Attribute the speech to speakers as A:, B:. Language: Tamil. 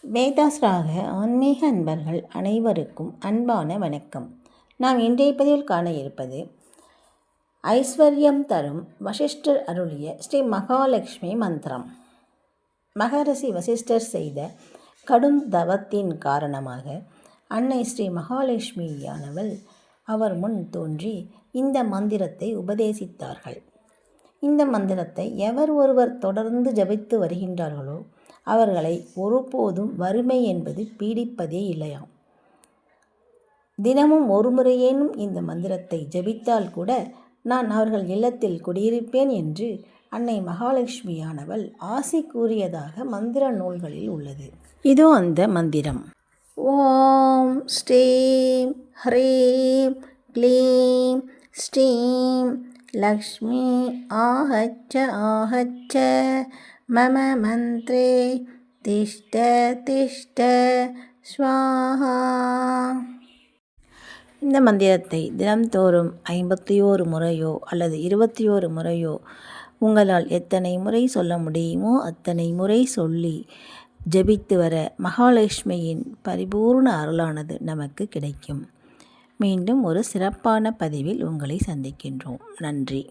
A: வேதாஸ்ராக ஆன்மீக அன்பர்கள் அனைவருக்கும் அன்பான வணக்கம். நாம் இன்றைய பதிவில் காண இருப்பது ஐஸ்வர்யம் தரும் வசிஷ்டர் அருளிய ஸ்ரீ மகாலட்சுமி மந்திரம். மகரிஷி வசிஷ்டர் செய்த கடும் தவத்தின் காரணமாக அன்னை ஸ்ரீ மகாலட்சுமியானவள் அவர் முன் தோன்றி இந்த மந்திரத்தை உபதேசித்தார்கள். இந்த மந்திரத்தை எவர் ஒருவர் தொடர்ந்து ஜபித்து வருகின்றார்களோ அவர்களை ஒருபோதும் வறுமை என்பது பீடிப்பதே இல்லையாம். தினமும் ஒரு முறையேனும் இந்த மந்திரத்தை ஜபித்தால் கூட நான் அவர்கள் இல்லத்தில் குடியிருப்பேன் என்று அன்னை மகாலட்சுமியானவள் ஆசி கூறியதாக மந்திர நூல்களில் உள்ளது. இதோ அந்த மந்திரம். ஓம் ஸ்ரீம் ஹ்ரீம் க்ளீம் ஸ்ரீம் லக்ஷ்மி ஆஹச்ச ஆஹச்ச மம மந்த்ரே திஷ்ட திஷ்ட ஸ்வாஹா. இந்த மந்திரத்தை தினம்தோறும் 51 முறையோ அல்லது 21 முறையோ உங்களால் எத்தனை முறை சொல்ல முடியுமோ அத்தனை முறை சொல்லி ஜபித்து வர மகாலட்சுமியின் பரிபூர்ண அருளானது நமக்கு கிடைக்கும். மீண்டும் ஒரு சிறப்பான பதிவில் உங்களை சந்திக்கின்றோம். நன்றி.